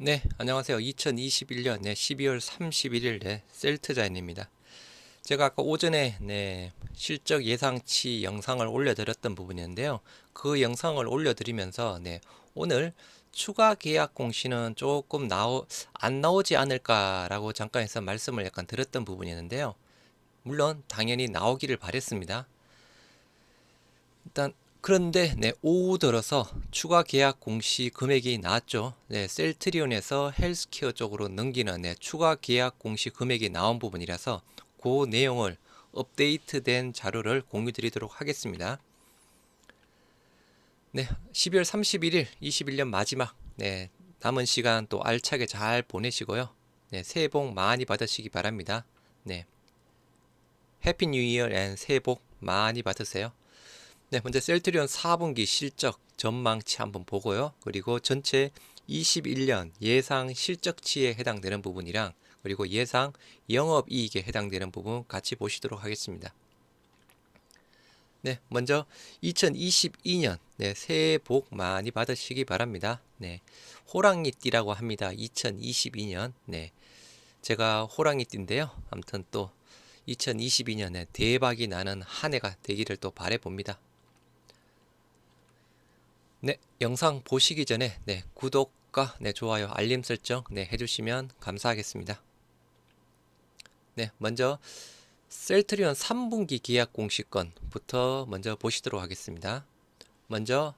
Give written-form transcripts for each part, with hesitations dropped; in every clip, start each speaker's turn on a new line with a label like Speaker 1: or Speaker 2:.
Speaker 1: 네, 안녕하세요. 2021년 12월 31일 셀트자인입니다. 제가 아까 오전에 실적 예상치 영상을 올려드렸던 부분인데요. 그 영상을 올려드리면서 오늘 추가 계약 공시는 조금 안 나오지 않을까라고 잠깐 해서 말씀을 약간 드렸던 부분이었는데요. 물론 당연히 나오기를 바랬습니다. 일단 그런데 오후 들어서 추가 계약 공시 금액이 나왔죠. 셀트리온에서 헬스케어 쪽으로 넘기는 추가 계약 공시 금액이 나온 부분이라서 그 내용을 업데이트된 자료를 공유 드리도록 하겠습니다. 12월 31일 21년 마지막 남은 시간 또 알차게 잘 보내시고요. 새해 복 많이 받으시기 바랍니다. 해피 뉴 이어 앤 새해 복 많이 받으세요. 먼저 셀트리온 4분기 실적 전망치 한번 보고요. 그리고 전체 21년 예상 실적치에 해당되는 부분이랑 그리고 예상 영업이익에 해당되는 부분 같이 보시도록 하겠습니다. 먼저 2022년 새해 복 많이 받으시기 바랍니다. 호랑이띠라고 합니다. 2022년 제가 호랑이띠인데요. 아무튼 또 2022년에 대박이 나는 한 해가 되기를 또 바라봅니다. 영상 보시기 전에 구독과 좋아요, 알림 설정 해주시면 감사하겠습니다. 먼저 셀트리온 3분기 계약 공시권부터 먼저 보시도록 하겠습니다. 먼저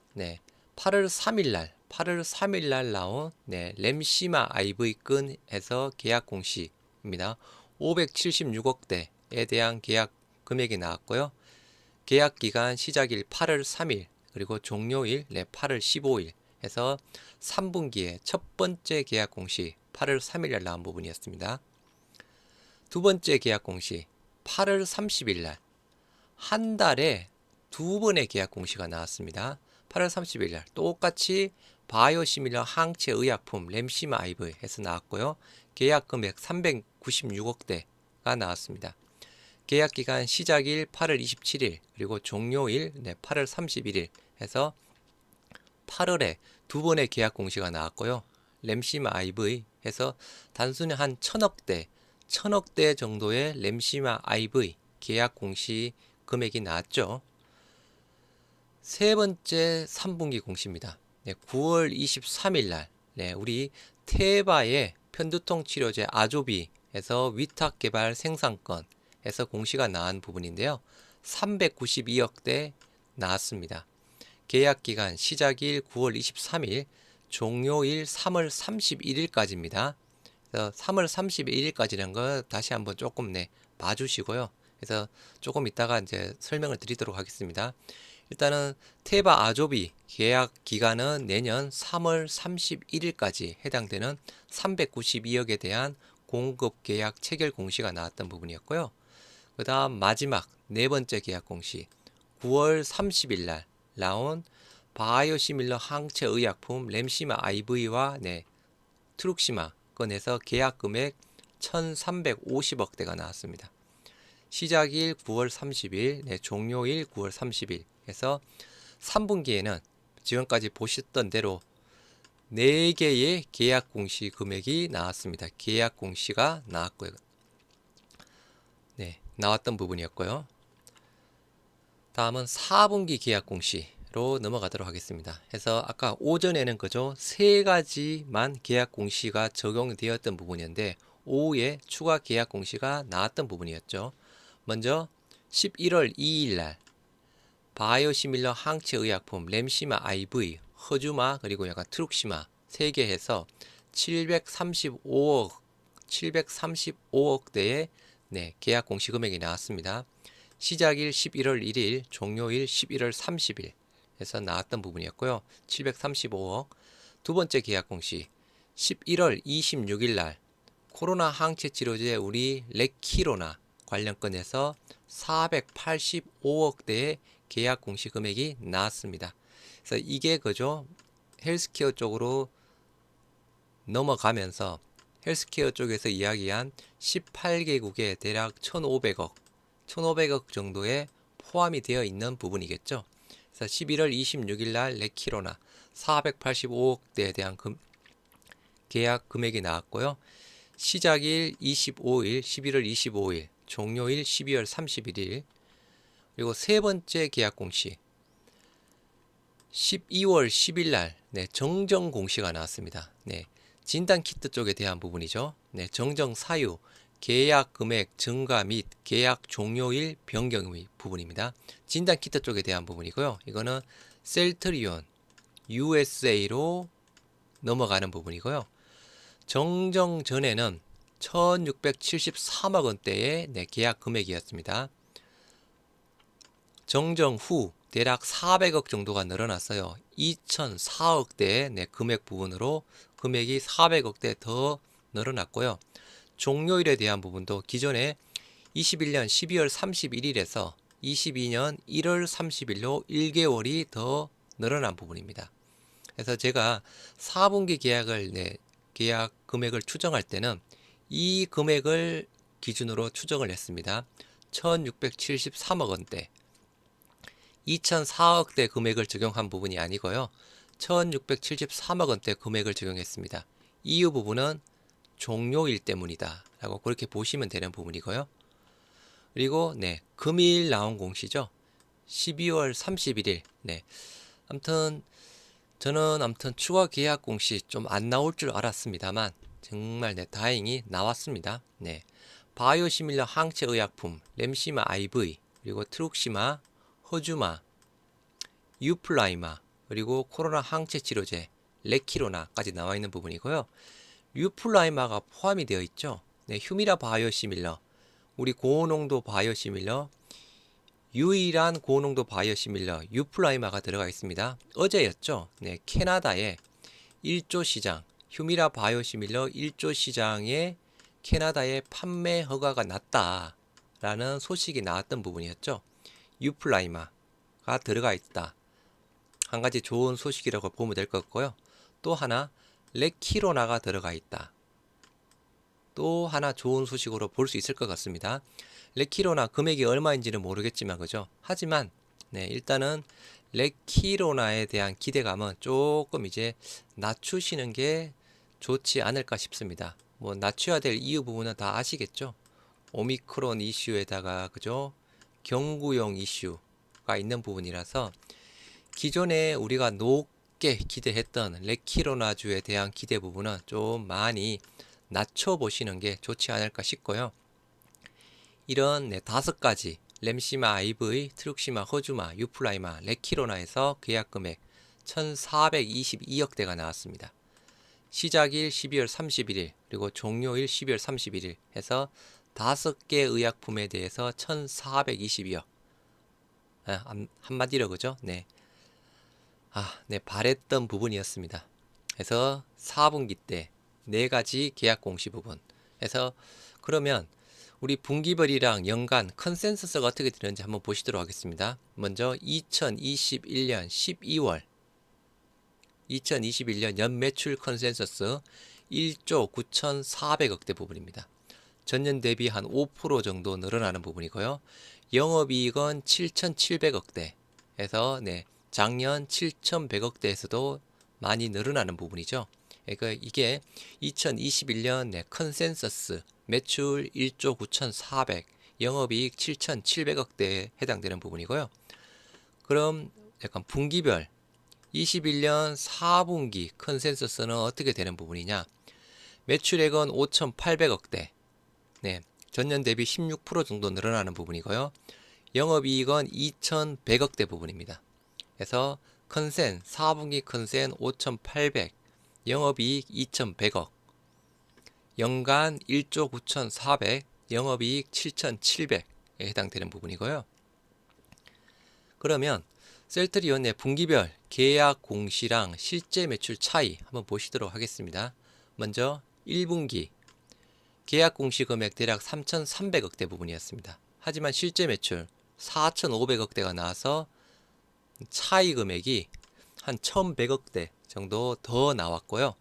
Speaker 1: 8월 3일 날 나온 램시마 IV건에서 계약 공시입니다. 576억대에 대한 계약 금액이 나왔고요. 계약 기간 시작일 8월 3일 그리고 종료일 8월 15일 해서 3분기의 첫 번째 계약 공시 8월 3일 날 나온 부분이었습니다. 두 번째 계약 공시 8월 30일 날 한 달에 두 번의 계약 공시가 나왔습니다. 8월 30일 날 똑같이 바이오시밀러 항체 의약품 램시마 아이브 해서 나왔고요. 계약 금액 396억대가 나왔습니다. 계약 기간 시작일 8월 27일 그리고 종료일 8월 31일 해서 8월에 두 번의 계약 공시가 나왔고요. 램시마 IV 해서 단순히 한 천억대 정도의 램시마 IV 계약 공시 금액이 나왔죠. 세 번째 3분기 공시입니다. 9월 23일 날 우리 테바의 편두통 치료제 아조비에서 위탁 개발 생산권 에서 공시가 나온 부분인데요. 392억대 나왔습니다. 계약 기간 시작일 9월 23일, 종료일 3월 31일까지입니다. 그래서 3월 31일까지라는 거 다시 한번 조금 봐주시고요. 그래서 조금 이따가 이제 설명을 드리도록 하겠습니다. 일단은 테바 아조비 계약 기간은 내년 3월 31일까지 해당되는 392억에 대한 공급 계약 체결 공시가 나왔던 부분이었고요. 그 다음 마지막 네 번째 계약 공시 9월 30일 날 나온 바이오시밀러 항체 의약품 램시마 IV와 트룩시마 건에서 계약 금액 1350억대가 나왔습니다. 시작일 9월 30일, 종료일 9월 30일 해서 3분기에는 지금까지 보셨던 대로 4개의 계약 공시 금액이 나왔습니다. 계약 공시가 나왔고요. 나왔던 부분이었고요. 다음은 4분기 계약 공시로 넘어가도록 하겠습니다. 해서 아까 오전에는 그저 세 가지만 계약 공시가 적용되었던 부분이었는데 오후에 추가 계약 공시가 나왔던 부분이었죠. 먼저 11월 2일 날 바이오시밀러 항체 의약품 램시마 IV, 허주마 그리고 약간 트룩시마 3개 해서 735억대의 계약 공시 금액이 나왔습니다. 시작일 11월 1일, 종료일 11월 30일 해서 나왔던 부분이었고요. 735억. 두 번째 계약 공시 11월 26일 날 코로나 항체 치료제 우리 레키로나 관련 건에서 485억대의 계약 공시 금액이 나왔습니다. 그래서 이게 그죠 헬스케어 쪽으로 넘어가면서 헬스케어 쪽에서 이야기한 18개국에 대략 1,500억 정도에 포함이 되어 있는 부분이겠죠. 그래서 11월 26일 날 레키로나 485억대에 대한 계약 금액이 나왔고요. 시작일 25일, 11월 25일, 종료일 12월 31일, 그리고 세 번째 계약 공시 12월 10일 날 정정 공시가 나왔습니다. 진단 키트 쪽에 대한 부분이죠. 정정 사유, 계약 금액 증가 및 계약 종료일 변경의 부분입니다. 진단 키트 쪽에 대한 부분이고요. 이거는 셀트리온 USA로 넘어가는 부분이고요. 정정 전에는 1673억 원대의 계약 금액이었습니다. 정정 후 대략 400억 정도가 늘어났어요. 2004억대의 금액 부분으로 금액이 400억대 더 늘어났고요. 종료일에 대한 부분도 기존에 21년 12월 31일에서 22년 1월 30일로 1개월이 더 늘어난 부분입니다. 그래서 제가 4분기 계약 금액을 추정할 때는 이 금액을 기준으로 추정을 했습니다. 1673억 원대 2004억대 금액을 적용한 부분이 아니고요. 1673억 원대 금액을 적용했습니다. 이유 부분은 종료일 때문이다 라고 그렇게 보시면 되는 부분이고요. 그리고 금일 나온 공시죠. 12월 31일. 저는 추가 계약 공시 좀 안 나올 줄 알았습니다만 정말 다행히 나왔습니다. 바이오시밀러 항체 의약품 램시마 IV, 그리고 트룩시마, 허주마, 유플라이마, 그리고 코로나 항체 치료제 레키로나까지 나와 있는 부분이고요. 유플라이마가 포함이 되어 있죠. 휴미라 바이오시밀러, 우리 고농도 바이오시밀러, 유일한 고농도 바이오시밀러 유플라이마가 들어가 있습니다. 어제였죠. 캐나다의 1조 시장, 휴미라 바이오시밀러 1조 시장에 캐나다에 판매 허가가 났다라는 소식이 나왔던 부분이었죠. 유플라이마가 들어가 있다. 한 가지 좋은 소식이라고 보면 될 것 같고요. 또 하나 레키로나가 들어가 있다. 또 하나 좋은 소식으로 볼 수 있을 것 같습니다. 레키로나 금액이 얼마인지는 모르겠지만 그죠? 하지만 일단은 레키로나에 대한 기대감은 조금 이제 낮추시는 게 좋지 않을까 싶습니다. 뭐 낮춰야 될 이유 부분은 다 아시겠죠? 오미크론 이슈에다가 그죠? 경구용 이슈가 있는 부분이라서 기존에 우리가 높게 기대했던 레키로나주에 대한 기대 부분은 좀 많이 낮춰보시는 게 좋지 않을까 싶고요. 이런 5가지 램시마 IV, 트룩시마, 허주마, 유플라이마, 레키로나에서 계약 금액 1422억대가 나왔습니다. 시작일 12월 31일 그리고 종료일 12월 31일 해서 5개 의약품에 대해서 1422억. 한마디로 그죠? 바랬던 부분이었습니다. 그래서 4분기 때 4가지 계약 공시 부분. 그래서 그러면 우리 분기별이랑 연간 컨센서스가 어떻게 되는지 한번 보시도록 하겠습니다. 먼저 2021년 12월 2021년 연매출 컨센서스 1조 9,400억대 부분입니다. 전년 대비 한 5% 정도 늘어나는 부분이고요. 영업이익은 7,700억대 해서 작년 7,100억대에서도 많이 늘어나는 부분이죠. 그러니까 이게 2021년 컨센서스 매출 1조 9,400, 영업이익 7,700억대에 해당되는 부분이고요. 그럼 약간 분기별 21년 4분기 컨센서스는 어떻게 되는 부분이냐? 매출액은 5,800억대, 전년 대비 16% 정도 늘어나는 부분이고요. 영업이익은 2,100억대 부분입니다. 그래서 컨센 4분기 컨센 5,800, 영업이익 2,100억, 연간 1조 9,400, 영업이익 7,700에 해당되는 부분이고요. 그러면 셀트리온의 분기별 계약 공시랑 실제 매출 차이 한번 보시도록 하겠습니다. 먼저 1분기 계약 공시 금액 대략 3,300억대 부분이었습니다. 하지만 실제 매출 4,500억대가 나와서 차이 금액이 한 1,100억대 정도 더 나왔고요.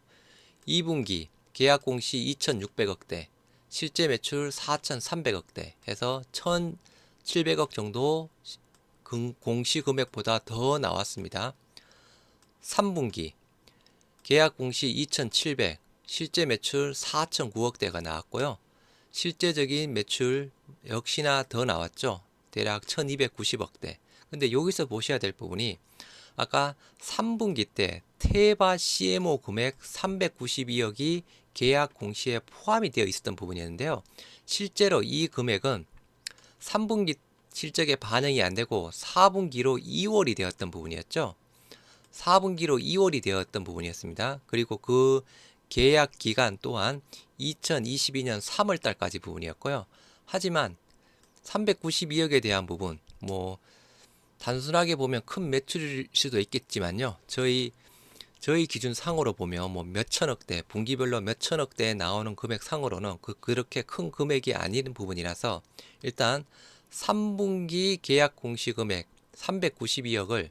Speaker 1: 2분기 계약 공시 2,600억대, 실제 매출 4,300억대 해서 1,700억 정도 공시 금액보다 더 나왔습니다. 3분기 계약 공시 2,700, 실제 매출 4,009억대가 나왔고요. 실제적인 매출 역시나 더 나왔죠. 대략 1,290억대. 근데 여기서 보셔야 될 부분이 아까 3분기 때 테바 CMO 금액 392억이 계약 공시에 포함이 되어 있었던 부분이었는데요. 실제로 이 금액은 3분기 실적에 반영이 안 되고 4분기로 2월이 되었던 부분이었죠. 4분기로 2월이 되었던 부분이었습니다. 그리고 그 계약 기간 또한 2022년 3월 달까지 부분이었고요. 하지만 392억에 대한 부분, 뭐 단순하게 보면 큰 매출일 수도 있겠지만요. 저희 기준 상으로 보면 뭐 몇천억대, 분기별로 몇천억대에 나오는 금액 상으로는 그렇게 큰 금액이 아닌 부분이라서 일단 3분기 계약 공시 금액 392억을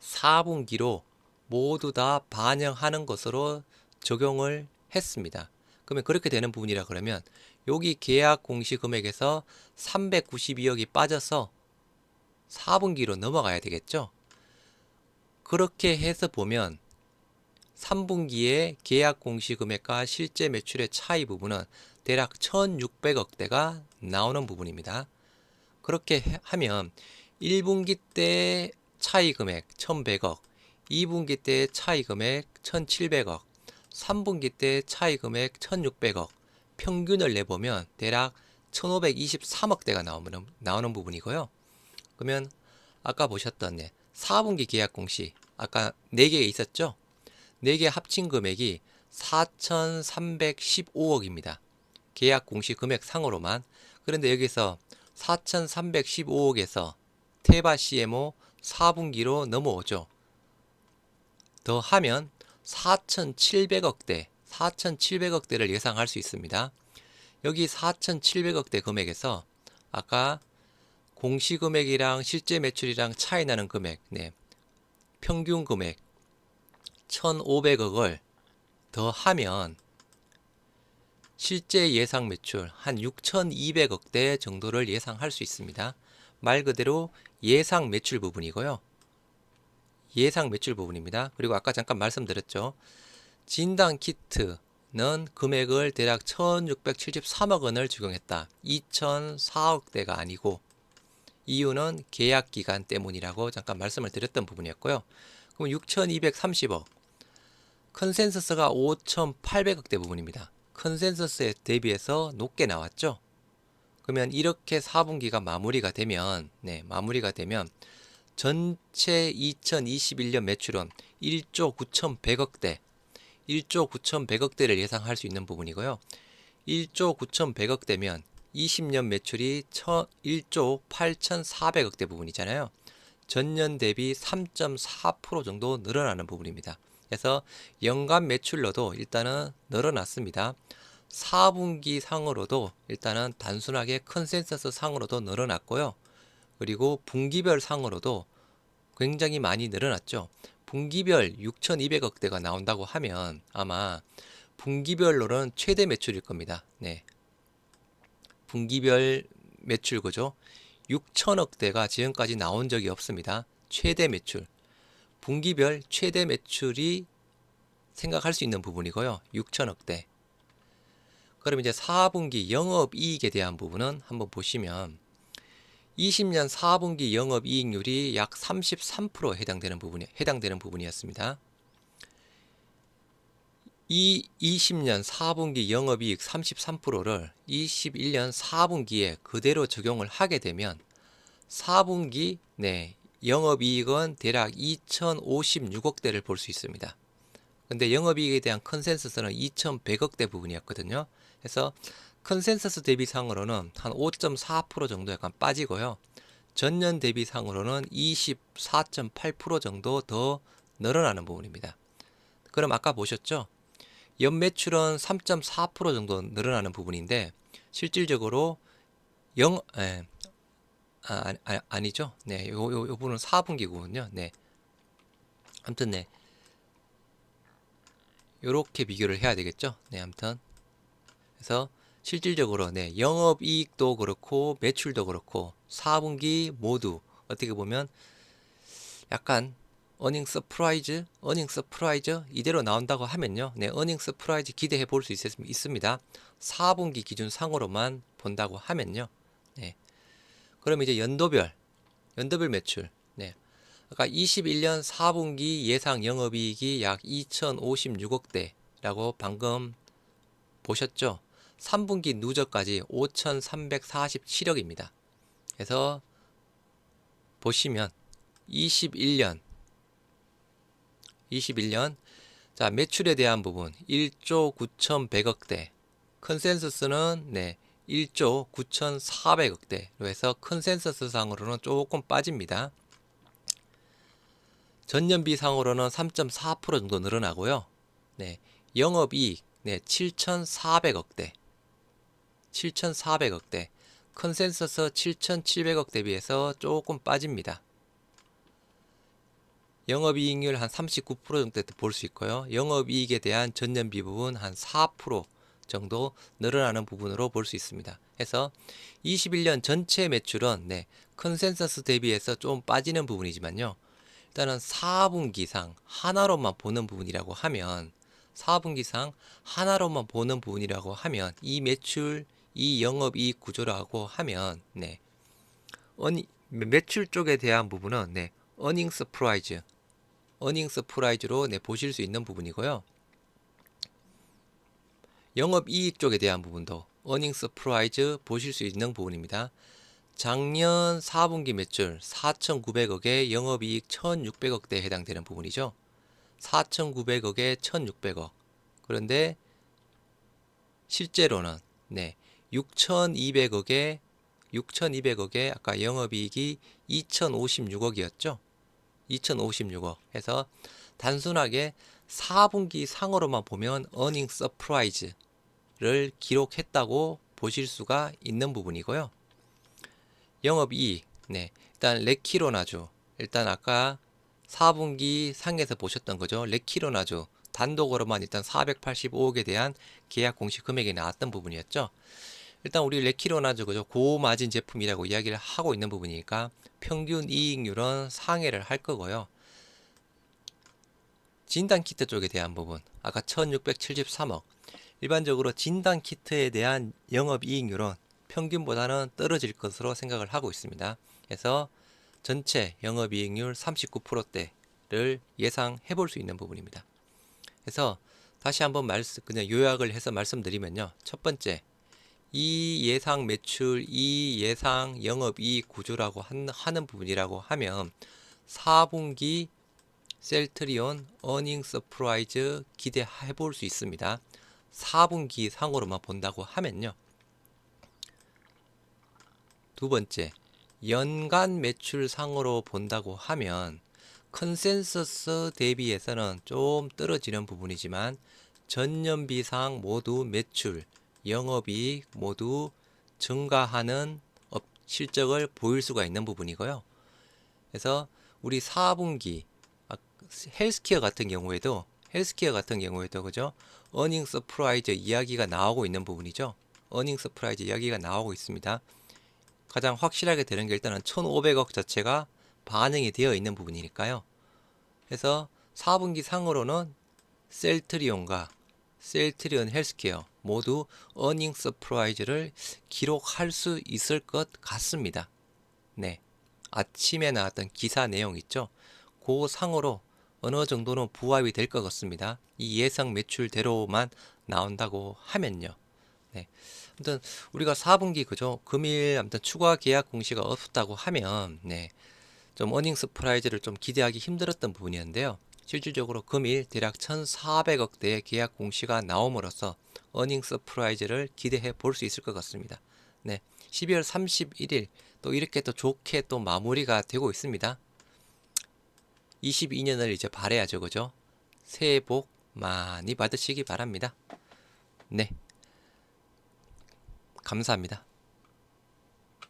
Speaker 1: 4분기로 모두 다 반영하는 것으로 적용을 했습니다. 그러면 그렇게 되는 부분이라 그러면 여기 계약 공시 금액에서 392억이 빠져서 4분기로 넘어가야 되겠죠. 그렇게 해서 보면 3분기의 계약 공시 금액과 실제 매출의 차이 부분은 대략 1,600억대가 나오는 부분입니다. 그렇게 하면 1분기 때 차이 금액 1,100억, 2분기 때 차이 금액 1,700억, 3분기 때 차이 금액 1,600억, 평균을 내보면 대략 1,523억대가 나오는 부분이고요. 그러면 아까 보셨던 4분기 계약 공시 아까 4개 있었죠? 4개 합친 금액이 4,315억입니다. 계약 공시 금액 상으로만. 그런데 여기서 4,315억에서 테바 CMO 4분기로 넘어오죠. 더 하면 4,700억대를 예상할 수 있습니다. 여기 4,700억대 금액에서 아까 공시 금액이랑 실제 매출이랑 차이 나는 금액, 평균 금액 1,500억을 더 하면 실제 예상 매출 한 6,200억대 정도를 예상할 수 있습니다. 말 그대로 예상 매출 부분이고요. 예상 매출 부분입니다. 그리고 아까 잠깐 말씀드렸죠. 진단 키트는 금액을 대략 1,673억 원을 적용했다. 2,004억대가 아니고 이유는 계약 기간 때문이라고 잠깐 말씀을 드렸던 부분이었고요. 그럼 6,230억. 컨센서스가 5,800억대 부분입니다. 컨센서스에 대비해서 높게 나왔죠. 그러면 이렇게 4분기가 마무리가 되면 전체 2021년 매출은 1조 9,100억대, 1조 9,100억대를 예상할 수 있는 부분이고요. 1조 9,100억대면 20년 매출이 1조 8,400억대 부분이잖아요. 전년 대비 3.4% 정도 늘어나는 부분입니다. 그래서 연간 매출로도 일단은 늘어났습니다. 4분기 상으로도 일단은 단순하게 컨센서스 상으로도 늘어났고요. 그리고 분기별 상으로도 굉장히 많이 늘어났죠. 분기별 6,200억대가 나온다고 하면 아마 분기별로는 최대 매출일 겁니다. 분기별 매출 구조 6천억대가 지금까지 나온 적이 없습니다. 최대 매출. 분기별 최대 매출이 생각할 수 있는 부분이고요. 6천억대. 그럼 이제 4분기 영업이익에 대한 부분은 한번 보시면 20년 4분기 영업이익률이 약 33% 해당되는 부분이었습니다. 이 20년 4분기 영업이익 33%를 21년 4분기에 그대로 적용을 하게 되면 4분기 영업이익은 대략 2,056억대를 볼 수 있습니다. 근데 영업이익에 대한 컨센서스는 2,100억대 부분이었거든요. 그래서 컨센서스 대비상으로는 한 5.4% 정도 약간 빠지고요. 전년 대비상으로는 24.8% 정도 더 늘어나는 부분입니다. 그럼 아까 보셨죠? 연매출은 3.4% 정도 늘어나는 부분인데 실질적으로 아니죠. 요 부분은 4분기군요. 아무튼 요렇게 비교를 해야 되겠죠. 아무튼 그래서 실질적으로 영업이익도 그렇고 매출도 그렇고 4분기 모두 어떻게 보면 약간 어닝 서프라이즈 이대로 나온다고 하면요. 네, 어닝 서프라이즈 기대해 볼 수 있습니다. 4분기 기준 상으로만 본다고 하면요. 네. 그럼 이제 연도별 매출. 네. 아까 21년 4분기 예상 영업이익이 약 2,056억대라고 방금 보셨죠? 3분기 누적까지 5,347억입니다. 그래서 보시면 21년 자, 매출에 대한 부분 1조 9,100억대. 컨센서스는 1조 9,400억대로 해서 컨센서스 상으로는 조금 빠집니다. 전년비 상으로는 3.4% 정도 늘어나고요. 네. 영업이익 7,400억대. 컨센서스 7,700억 대비해서 조금 빠집니다. 영업이익률 한 39% 정도 볼 수 있고요. 영업이익에 대한 전년비 부분 한 4% 정도 늘어나는 부분으로 볼 수 있습니다. 해서 21년 전체 매출은 컨센서스 대비해서 좀 빠지는 부분이지만요. 일단은 4분기상 하나로만 보는 부분이라고 하면 이 매출, 이 영업이익 구조라고 하면 매출 쪽에 대한 부분은 어닝 서프라이즈로 보실 수 있는 부분이고요. 영업이익 쪽에 대한 부분도 어닝 서프라이즈 보실 수 있는 부분입니다. 작년 4분기 매출 4,900억에 영업이익 1,600억대에 해당되는 부분이죠. 4,900억에 1,600억. 그런데 실제로는 6,200억에 아까 영업이익이 2,056억이었죠. 2,056억 해서 단순하게 4분기 상으로만 보면 어닝 서프라이즈를 기록했다고 보실 수가 있는 부분이고요. 영업이익 일단 레키로나주 일단 아까 4분기 상에서 보셨던 거죠. 레키로나주 단독으로만 일단 485억에 대한 계약 공시 금액이 나왔던 부분이었죠. 일단 우리 레키로나주 그죠, 고마진 제품이라고 이야기를 하고 있는 부분이니까 평균 이익률은 상회를 할 거고요. 진단키트 쪽에 대한 부분 아까 1673억 일반적으로 진단키트에 대한 영업이익률은 평균보다는 떨어질 것으로 생각을 하고 있습니다. 그래서 전체 영업이익률 39%대를 예상해 볼 수 있는 부분입니다. 그래서 다시 한번 그냥 요약을 해서 말씀드리면요. 첫 번째, 이 예상 매출, 이 예상 영업이익 구조라고 하는 부분이라고 하면 4분기 셀트리온 어닝 서프라이즈 기대해 볼 수 있습니다. 4분기 상으로만 본다고 하면요. 두 번째, 연간 매출 상으로 본다고 하면 컨센서스 대비해서는 좀 떨어지는 부분이지만 전년비상 모두 매출, 영업이익 모두 증가하는 실적을 보일 수가 있는 부분이고요. 그래서 우리 4분기 헬스케어 같은 경우에도 그죠? 어닝 서프라이즈 이야기가 나오고 있는 부분이죠. 어닝 서프라이즈 이야기가 나오고 있습니다. 가장 확실하게 되는 게 일단은 1,500억 자체가 반영이 되어 있는 부분이니까요. 그래서 4분기 상으로는 셀트리온 헬스케어 모두 어닝 서프라이즈를 기록할 수 있을 것 같습니다. 네. 아침에 나왔던 기사 내용 있죠? 그 상으로 어느 정도는 부합이 될 것 같습니다. 이 예상 매출대로만 나온다고 하면요. 네. 아무튼 우리가 4분기 그죠? 금일 아무튼 추가 계약 공시가 없었다고 하면 좀 어닝 서프라이즈를 좀 기대하기 힘들었던 부분이었는데요. 실질적으로 금일 대략 1,400억대의 계약 공시가 나옴으로써 어닝 서프라이즈를 기대해 볼 수 있을 것 같습니다. 12월 31일 또 이렇게 또 좋게 또 마무리가 되고 있습니다. 22년을 이제 바래야죠, 그죠? 새해 복 많이 받으시기 바랍니다. 네, 감사합니다.